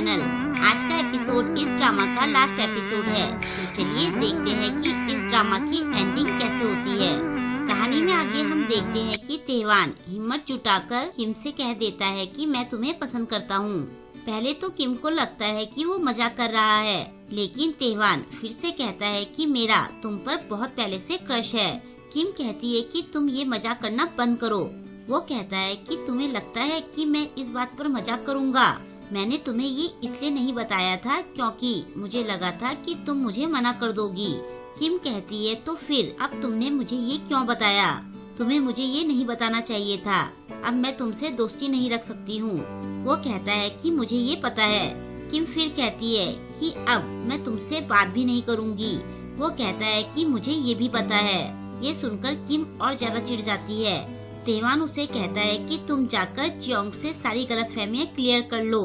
Channel. आज का episode इस ड्रामा का लास्ट एपिसोड है, तो चलिए देखते हैं कि इस ड्रामा की एंडिंग कैसे होती है। कहानी में आगे हम देखते हैं कि तेहवान हिम्मत जुटाकर किम से कह देता है कि मैं तुम्हें पसंद करता हूँ। पहले तो किम को लगता है कि वो मजाक कर रहा है, लेकिन तेहवान फिर से कहता है कि मेरा तुम पर बहुत पहले से क्रश है। किम कहती है कि तुम ये मजाक करना बंद करो। वो कहता है कि तुम्हें लगता है कि मैं इस बात पर मजाक करूँगा। मैंने तुम्हें ये इसलिए नहीं बताया था क्योंकि मुझे लगा था कि तुम मुझे मना कर दोगी। किम कहती है तो फिर अब तुमने मुझे ये क्यों बताया? तुम्हें मुझे ये नहीं बताना चाहिए था। अब मैं तुमसे दोस्ती नहीं रख सकती हूँ। वो कहता है कि मुझे ये पता है। किम फिर कहती है कि अब मैं तुमसे बात भी नहीं करूँगी। वो कहता है कि मुझे ये भी पता है। ये सुनकर किम और ज्यादा चिढ़ जाती है। तेहवान उसे कहता है कि तुम जाकर जियोंग से सारी गलतफहमियां क्लियर कर लो,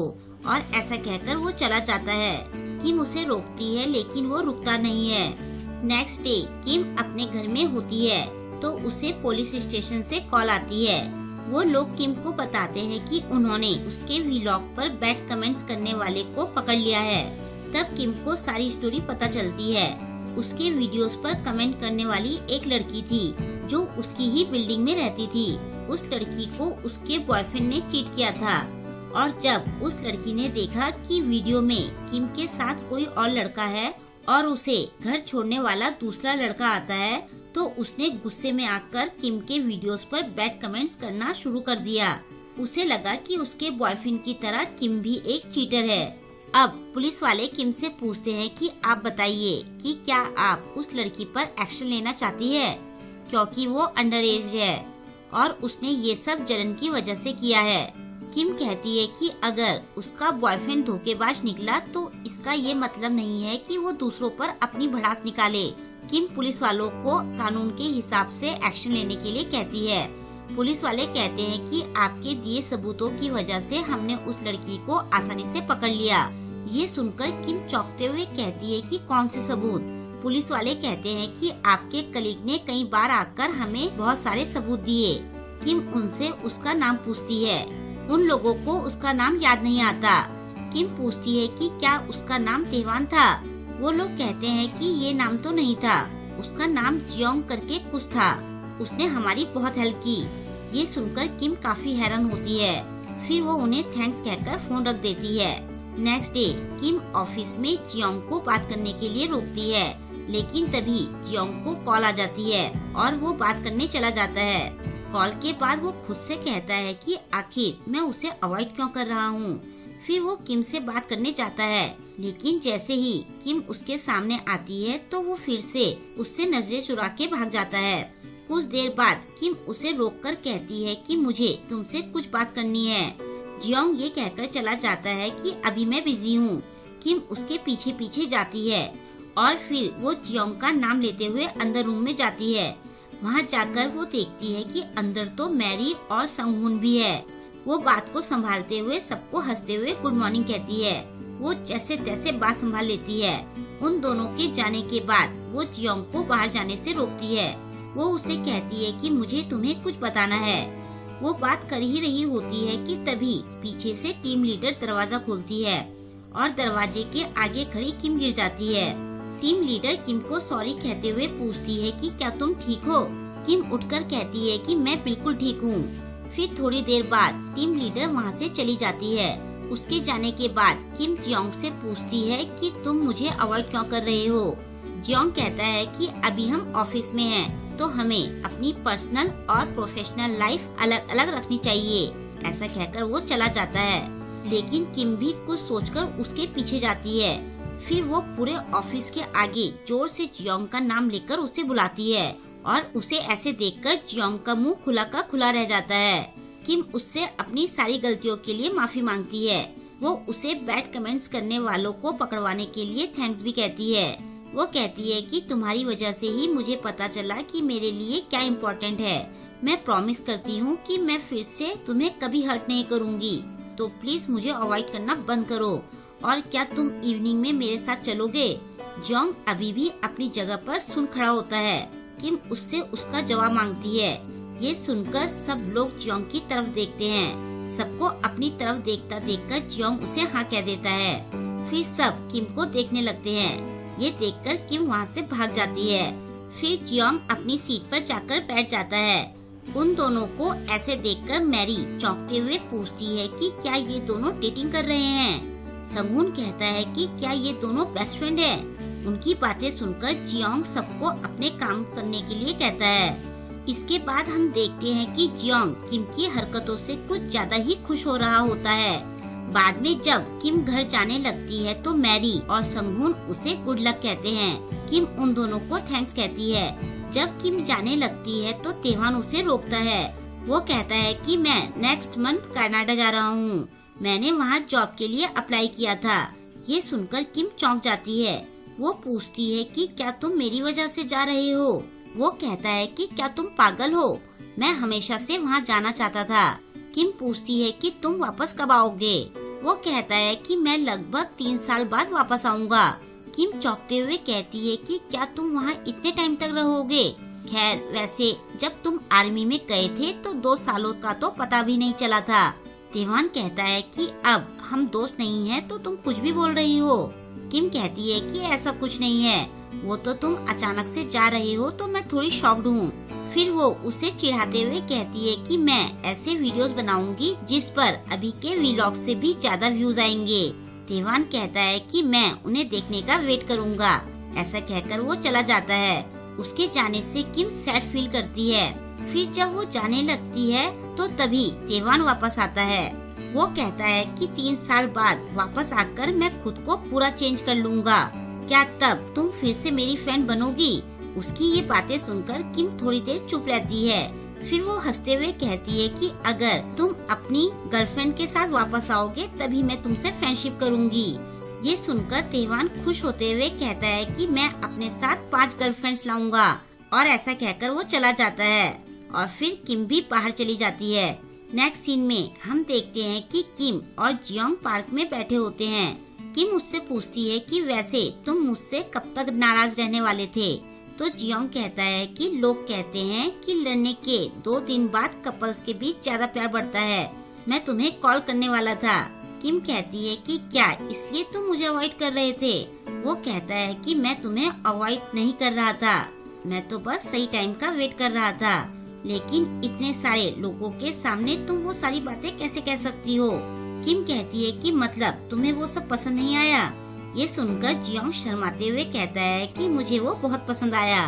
और ऐसा कहकर वो चला जाता है। किम उसे रोकती है लेकिन वो रुकता नहीं है। नेक्स्ट डे किम अपने घर में होती है तो उसे पुलिस स्टेशन से कॉल आती है। वो लोग किम को बताते हैं कि उन्होंने उसके व्लॉग पर बैड कमेंट्स करने वाले को पकड़ लिया है। तब किम को सारी स्टोरी पता चलती है। उसके वीडियोस पर कमेंट करने वाली एक लड़की थी जो उसकी ही बिल्डिंग में रहती थी। उस लड़की को उसके बॉयफ्रेंड ने चीट किया था, और जब उस लड़की ने देखा कि वीडियो में किम के साथ कोई और लड़का है और उसे घर छोड़ने वाला दूसरा लड़का आता है, तो उसने गुस्से में आकर किम के वीडियोस पर बैड कमेंट्स करना शुरू कर दिया। उसे लगा कि उसके बॉयफ्रेंड की तरह किम भी एक चीटर है। अब पुलिस वाले किम से पूछते हैं कि आप बताइए कि क्या आप उस लड़की पर एक्शन लेना चाहती है, क्योंकि वो अंडर एज है और उसने ये सब जलन की वजह से किया है। किम कहती है कि अगर उसका बॉयफ्रेंड धोखेबाज निकला तो इसका ये मतलब नहीं है कि वो दूसरों पर अपनी भड़ास निकाले। किम पुलिस वालों को कानून के हिसाब से एक्शन लेने के लिए कहती है। पुलिस वाले कहते हैं कि आपके दिए सबूतों की वजह से हमने उस लड़की को आसानी से पकड़ लिया। ये सुनकर किम चौंकते हुए कहती है कि कौन से सबूत? पुलिस वाले कहते हैं कि आपके कलीग ने कई बार आकर हमें बहुत सारे सबूत दिए। किम उनसे उसका नाम पूछती है। उन लोगों को उसका नाम याद नहीं आता। किम पूछती है कि क्या उसका नाम तेहवान था? वो लोग कहते हैं कि ये नाम तो नहीं था, उसका नाम जियोंग करके कुछ था। उसने हमारी बहुत हेल्प की। ये सुनकर किम काफी हैरान होती है। फिर वो उन्हें थैंक्स कहकर फोन रख देती है। नेक्स्ट डे किम ऑफिस में जियोंग को बात करने के लिए रोकती है, लेकिन तभी जियोंग को कॉल आ जाती है और वो बात करने चला जाता है। कॉल के बाद वो खुद से कहता है कि आखिर मैं उसे अवॉइड क्यों कर रहा हूँ। फिर वो किम से बात करने जाता है, लेकिन जैसे ही किम उसके सामने आती है तो वो फिर से उससे नजरें चुरा के भाग जाता है। कुछ देर बाद किम उसे रोककर कहती है कि मुझे तुमसे कुछ बात करनी है। जियोंग ये कहकर चला जाता है कि अभी मैं बिजी हूँ। किम उसके पीछे पीछे जाती है और फिर वो जियोंग का नाम लेते हुए अंदर रूम में जाती है। वहाँ जाकर वो देखती है कि अंदर तो मैरी और संगहुन भी है। वो बात को संभालते हुए सबको हंसते हुए गुड मॉर्निंग कहती है। वो जैसे तैसे बात संभाल लेती है। उन दोनों के जाने के बाद वो जियोंग को बाहर जाने से रोकती है। वो उसे कहती है कि मुझे तुम्हें कुछ बताना है। वो बात कर ही रही होती है कि तभी पीछे से टीम लीडर दरवाजा खोलती है और दरवाजे के आगे खड़ी किम गिर जाती है। टीम लीडर किम को सॉरी कहते हुए पूछती है कि क्या तुम ठीक हो? किम उठकर कहती है कि मैं बिल्कुल ठीक हूँ। फिर थोड़ी देर बाद टीम लीडर वहाँ से चली जाती है। उसके जाने के बाद किम जियोंग से पूछती है कि तुम मुझे अवॉइड क्यों कर रहे हो? जियोंग कहता है कि अभी हम ऑफिस में हैं, तो हमें अपनी पर्सनल और प्रोफेशनल लाइफ अलग अलग रखनी चाहिए। ऐसा कहकर वो चला जाता है, लेकिन किम भी कुछ सोचकर उसके पीछे जाती है। फिर वो पूरे ऑफिस के आगे जोर से जियोंग का नाम लेकर उसे बुलाती है और उसे ऐसे देखकर जियोंग का मुंह खुला का खुला रह जाता है। किम उससे अपनी सारी गलतियों के लिए माफी मांगती है। वो उसे बैड कमेंट्स करने वालों को पकड़वाने के लिए थैंक्स भी कहती है। वो कहती है कि तुम्हारी वजह से ही मुझे पता चला कि मेरे लिए क्या इम्पोर्टेंट है। मैं प्रॉमिस करती हूँ कि मैं फिर से तुम्हें कभी हर्ट नहीं करूँगी, तो प्लीज मुझे अवॉइड करना बंद करो। और क्या तुम इवनिंग में मेरे साथ चलोगे? जियोंग अभी भी अपनी जगह पर सुन खड़ा होता है। किम उससे उसका जवाब मांगती है। ये सुनकर सब लोग जियोंग की तरफ देखते हैं। सबको अपनी तरफ देखता देखकर जियोंग उसे हाँ कह देता है। फिर सब किम को देखने लगते हैं। ये देखकर किम वहाँ से भाग जाती है। फिर जियोंग अपनी सीट पर जाकर बैठ जाता है। उन दोनों को ऐसे देखकर मैरी चौंकते हुए पूछती है कि क्या ये दोनों डेटिंग कर रहे हैं। संगून कहता है कि क्या ये दोनों बेस्ट फ्रेंड हैं। उनकी बातें सुनकर जियोंग सबको अपने काम करने के लिए कहता है। इसके बाद हम देखते हैं कि जियोंग किम की हरकतों से कुछ ज्यादा ही खुश हो रहा होता है। बाद में जब किम घर जाने लगती है तो मैरी और संगून उसे गुड लक कहते हैं। किम उन दोनों को थैंक्स कहती है। जब किम जाने लगती है तो तेवान उसे रोकता है। वो कहता है कि मैं नेक्स्ट मंथ कनाडा जा रहा हूँ। मैंने वहाँ जॉब के लिए अप्लाई किया था। ये सुनकर किम चौंक जाती है। वो पूछती है कि क्या तुम मेरी वजह से जा रहे हो। वो कहता है कि क्या तुम पागल हो, मैं हमेशा से वहाँ जाना चाहता था। किम पूछती है कि तुम वापस कब आओगे। वो कहता है कि मैं लगभग 3 साल बाद वापस आऊँगा। किम चौंकते हुए कहती है कि क्या तुम वहाँ इतने टाइम तक रहोगे। खैर वैसे जब तुम आर्मी में गए थे तो 2 सालों का तो पता भी नहीं चला था। तेवान कहता है कि अब हम दोस्त नहीं हैं तो तुम कुछ भी बोल रही हो। किम कहती है कि ऐसा कुछ नहीं है, वो तो तुम अचानक से जा रहे हो तो मैं थोड़ी शॉक्ड हूँ। फिर वो उसे चिढ़ाते हुए कहती है कि मैं ऐसे वीडियोस बनाऊंगी जिस पर अभी के व्लॉग से भी ज्यादा व्यूज आएंगे। तेवान कहता है कि मैं उन्हें देखने का वेट करूँगा। ऐसा कहकर वो चला जाता है। उसके जाने से किम सैड फील करती है। फिर जब वो जाने लगती है तो तभी तेवान वापस आता है। वो कहता है कि 3 साल बाद वापस आकर मैं खुद को पूरा चेंज कर लूँगा। क्या तब तुम फिर से मेरी फ्रेंड बनोगी। उसकी ये बातें सुनकर किम थोड़ी देर चुप रहती है। फिर वो हंसते हुए कहती है कि अगर तुम अपनी गर्लफ्रेंड के साथ वापस आओगे तभी मैं तुमसे फ्रेंडशिप करूंगी। ये सुनकर तेवान खुश होते हुए कहता है कि मैं अपने साथ 5 गर्लफ्रेंड्स लाऊंगा। और ऐसा कहकर वो चला जाता है और फिर किम भी बाहर चली जाती है। नेक्स्ट सीन में हम देखते हैं कि किम और जियोंग पार्क में बैठे होते हैं। किम उससे पूछती है कि वैसे तुम मुझसे कब तक नाराज रहने वाले थे। तो जियोंग कहता है कि लोग कहते हैं कि लड़ने के 2 दिन बाद कपल्स के बीच ज्यादा प्यार बढ़ता है। मैं तुम्हें कॉल करने वाला था। किम कहती है कि क्या इसलिए तुम मुझे अवॉइड कर रहे थे। वो कहता है कि मैं तुम्हें अवॉइड नहीं कर रहा था, मैं तो बस सही टाइम का वेट कर रहा था। लेकिन इतने सारे लोगों के सामने तुम वो सारी बातें कैसे कह सकती हो। किम कहती है कि मतलब तुम्हें वो सब पसंद नहीं आया। ये सुनकर जियोंग शर्माते हुए कहता है कि मुझे वो बहुत पसंद आया।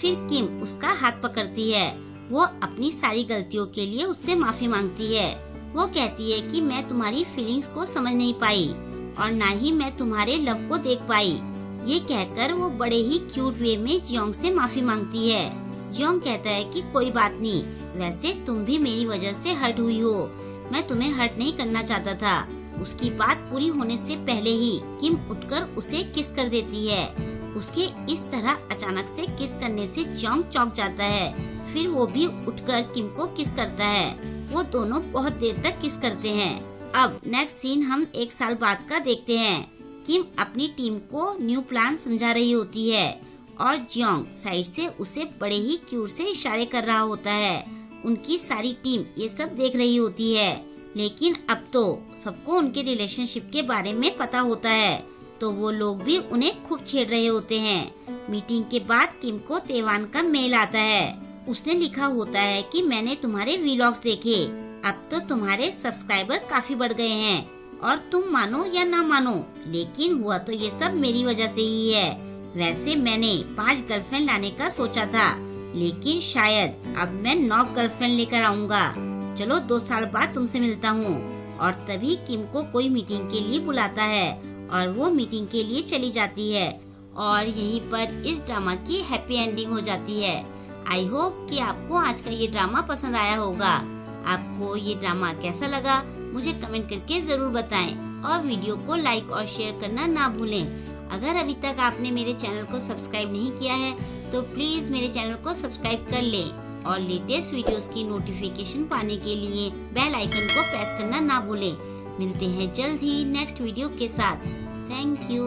फिर किम उसका हाथ पकड़ती है। वो अपनी सारी गलतियों के लिए उससे माफी मांगती है। वो कहती है कि मैं तुम्हारी फीलिंग्स को समझ नहीं पाई और ना ही मैं तुम्हारे लव को देख पाई। ये कहकर वो बड़े ही क्यूट वे में जियोंग से माफी मांगती है। जियोंग कहता है कि कोई बात नहीं, वैसे तुम भी मेरी वजह से हर्ट हुई हो, मैं तुम्हें हर्ट नहीं करना चाहता था। उसकी बात पूरी होने से पहले ही किम उठकर उसे किस कर देती है। उसके इस तरह अचानक से किस करने से जियोंग चौंक जाता है। फिर वो भी उठकर किम को किस करता है। वो दोनों बहुत देर तक किस करते हैं। अब नेक्स्ट सीन हम 1 साल बाद का देखते हैं। किम अपनी टीम को न्यू प्लान समझा रही होती है और जियोंग साइड से उसे बड़े ही क्यूट से इशारे कर रहा होता है। उनकी सारी टीम ये सब देख रही होती है। लेकिन अब तो सबको उनके रिलेशनशिप के बारे में पता होता है तो वो लोग भी उन्हें खूब छेड़ रहे होते हैं। मीटिंग के बाद किम को तेवान का मेल आता है। उसने लिखा होता है कि मैंने तुम्हारे व्लॉग्स देखे, अब तो तुम्हारे सब्सक्राइबर काफी बढ़ गए हैं और तुम मानो या ना मानो लेकिन हुआ तो ये सब मेरी वजह से ही है। वैसे मैंने 5 गर्लफ्रेंड लाने का सोचा था लेकिन शायद अब मैं 9 गर्लफ्रेंड लेकर आऊँगा। चलो 2 साल बाद तुमसे मिलता हूँ। और तभी किम को कोई मीटिंग के लिए बुलाता है और वो मीटिंग के लिए चली जाती है और यहीं पर इस ड्रामा की हैप्पी एंडिंग हो जाती है। आई होप कि आपको आज का ये ड्रामा पसंद आया होगा। आपको ये ड्रामा कैसा लगा मुझे कमेंट करके जरूर बताएं और वीडियो को लाइक और शेयर करना ना भूलें। अगर अभी तक आपने मेरे चैनल को सब्सक्राइब नहीं किया है तो प्लीज मेरे चैनल को सब्सक्राइब कर लें और लेटेस्ट वीडियोस की नोटिफिकेशन पाने के लिए बेल आइकन को प्रेस करना ना भूलें। मिलते हैं जल्द ही नेक्स्ट वीडियो के साथ। Thank you.